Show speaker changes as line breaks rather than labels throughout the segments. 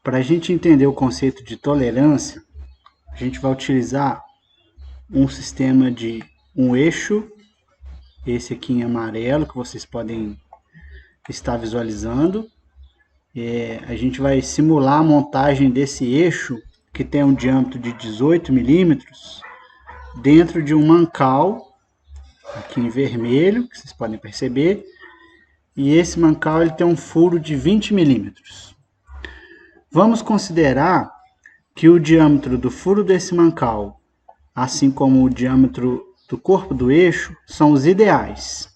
Para a gente entender o conceito de tolerância, a gente vai utilizar um sistema de um eixo, esse aqui em amarelo, que vocês podem estar visualizando. A gente vai simular a montagem desse eixo, que tem um diâmetro de 18 milímetros, dentro de um mancal, aqui em vermelho, que vocês podem perceber, e esse mancal ele tem um furo de 20 milímetros. Vamos considerar que o diâmetro do furo desse mancal, assim como o diâmetro do corpo do eixo, são os ideais.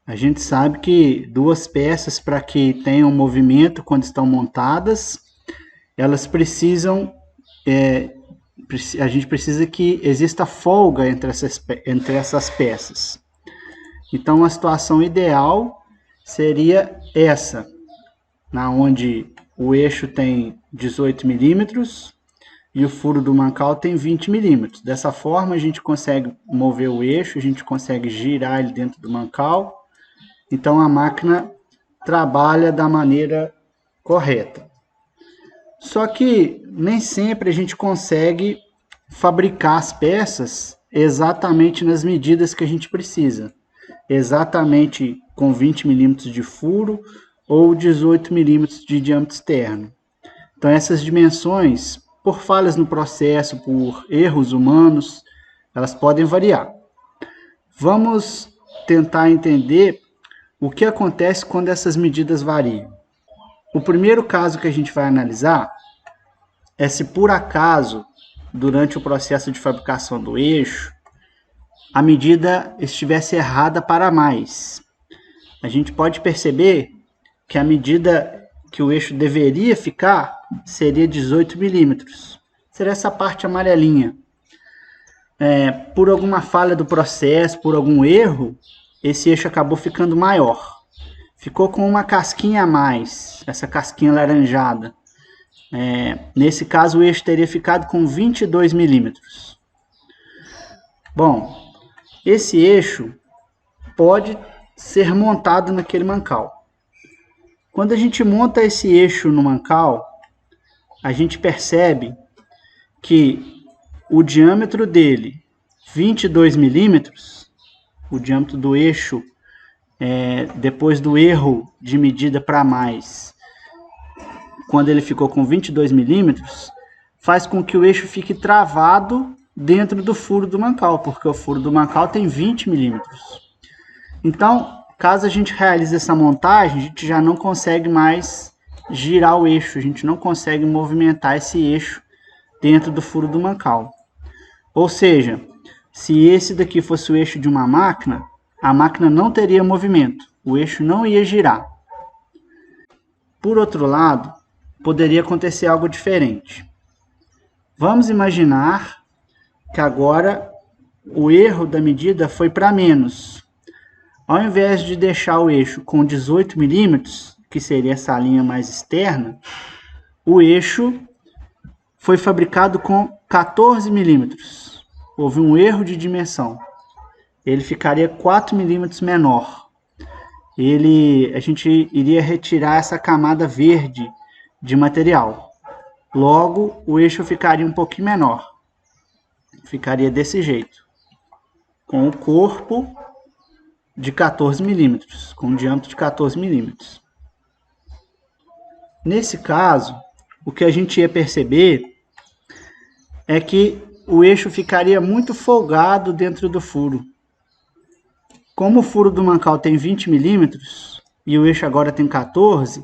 A gente sabe que duas peças, para que tenham movimento quando estão montadas, elas precisam, a gente precisa que exista folga entre essas peças. Então, a situação ideal seria essa, onde o eixo tem 18 milímetros e o furo do mancal tem 20 milímetros. Dessa forma, a gente consegue mover o eixo, a gente consegue girar ele dentro do mancal. Então, a máquina trabalha da maneira correta. Só que nem sempre a gente consegue fabricar as peças exatamente nas medidas que a gente precisa. Exatamente com 20 milímetros de furo ou 18 milímetros de diâmetro externo. Então, essas dimensões, por falhas no processo, por erros humanos, elas podem variar. Vamos tentar entender o que acontece quando essas medidas variam. O primeiro caso que a gente vai analisar é se por acaso, durante o processo de fabricação do eixo, a medida estivesse errada para mais. A gente pode perceber que a medida que o eixo deveria ficar seria 18 milímetros. Seria essa parte amarelinha. Por alguma falha do processo, por algum erro, esse eixo acabou ficando maior. Ficou com uma casquinha a mais, essa casquinha laranjada. Nesse caso, o eixo teria ficado com 22 milímetros. Bom, esse eixo pode ser montado naquele mancal. Quando a gente monta esse eixo no mancal, a gente percebe que o diâmetro dele, 22 milímetros, o diâmetro do eixo, depois do erro de medida para mais, quando ele ficou com 22 milímetros, faz com que o eixo fique travado dentro do furo do mancal, porque o furo do mancal tem 20 milímetros. Então, caso a gente realize essa montagem, a gente já não consegue mais girar o eixo, a gente não consegue movimentar esse eixo dentro do furo do mancal. Ou seja, se esse daqui fosse o eixo de uma máquina, a máquina não teria movimento, o eixo não ia girar. Por outro lado, poderia acontecer algo diferente. Vamos imaginar que agora o erro da medida foi para menos. Ao invés de deixar o eixo com 18 milímetros, que seria essa linha mais externa, o eixo foi fabricado com 14 milímetros. Houve um erro de dimensão. Ele ficaria 4 milímetros menor. A gente iria retirar essa camada verde de material. Logo, o eixo ficaria um pouquinho menor. Ficaria desse jeito, com o corpo de 14 milímetros, com um diâmetro de 14 milímetros. Nesse caso, o que a gente ia perceber é que o eixo ficaria muito folgado dentro do furo. Como o furo do mancal tem 20 milímetros e o eixo agora tem 14,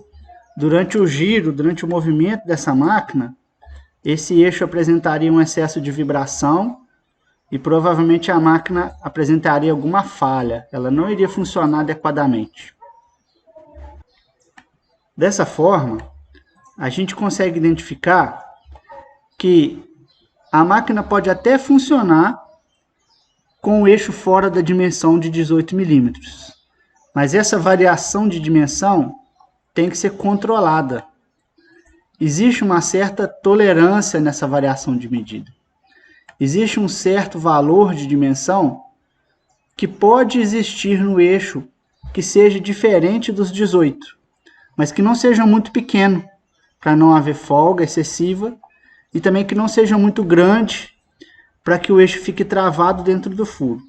durante o giro, durante o movimento dessa máquina, esse eixo apresentaria um excesso de vibração e provavelmente a máquina apresentaria alguma falha, ela não iria funcionar adequadamente. Dessa forma, a gente consegue identificar que a máquina pode até funcionar com o eixo fora da dimensão de 18 milímetros, mas essa variação de dimensão tem que ser controlada. Existe uma certa tolerância nessa variação de medida. Existe um certo valor de dimensão que pode existir no eixo que seja diferente dos 18, mas que não seja muito pequeno, para não haver folga excessiva, e também que não seja muito grande, para que o eixo fique travado dentro do furo.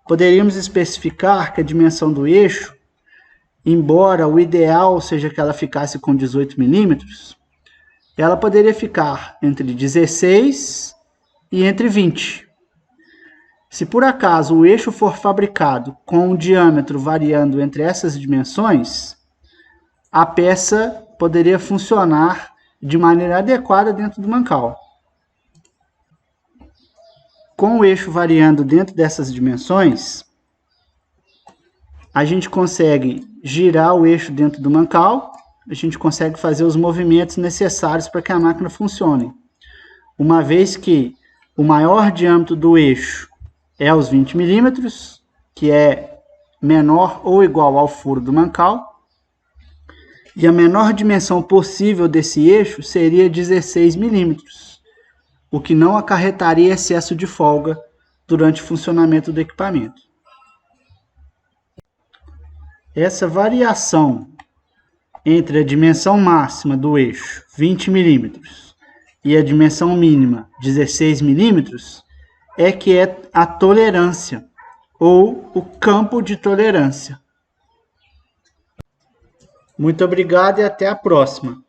Poderíamos especificar que a dimensão do eixo, embora o ideal seja que ela ficasse com 18 milímetros, ela poderia ficar entre 16 e entre 20. Se por acaso o eixo for fabricado com um diâmetro variando entre essas dimensões, a peça poderia funcionar de maneira adequada dentro do mancal. Com o eixo variando dentro dessas dimensões, a gente consegue girar o eixo dentro do mancal, a gente consegue fazer os movimentos necessários para que a máquina funcione. Uma vez que o maior diâmetro do eixo é os 20 milímetros, que é menor ou igual ao furo do mancal, e a menor dimensão possível desse eixo seria 16 milímetros, o que não acarretaria excesso de folga durante o funcionamento do equipamento. Essa variação entre a dimensão máxima do eixo, 20 milímetros, e a dimensão mínima, 16 milímetros, é que é a tolerância, ou o campo de tolerância. Muito obrigado e até a próxima.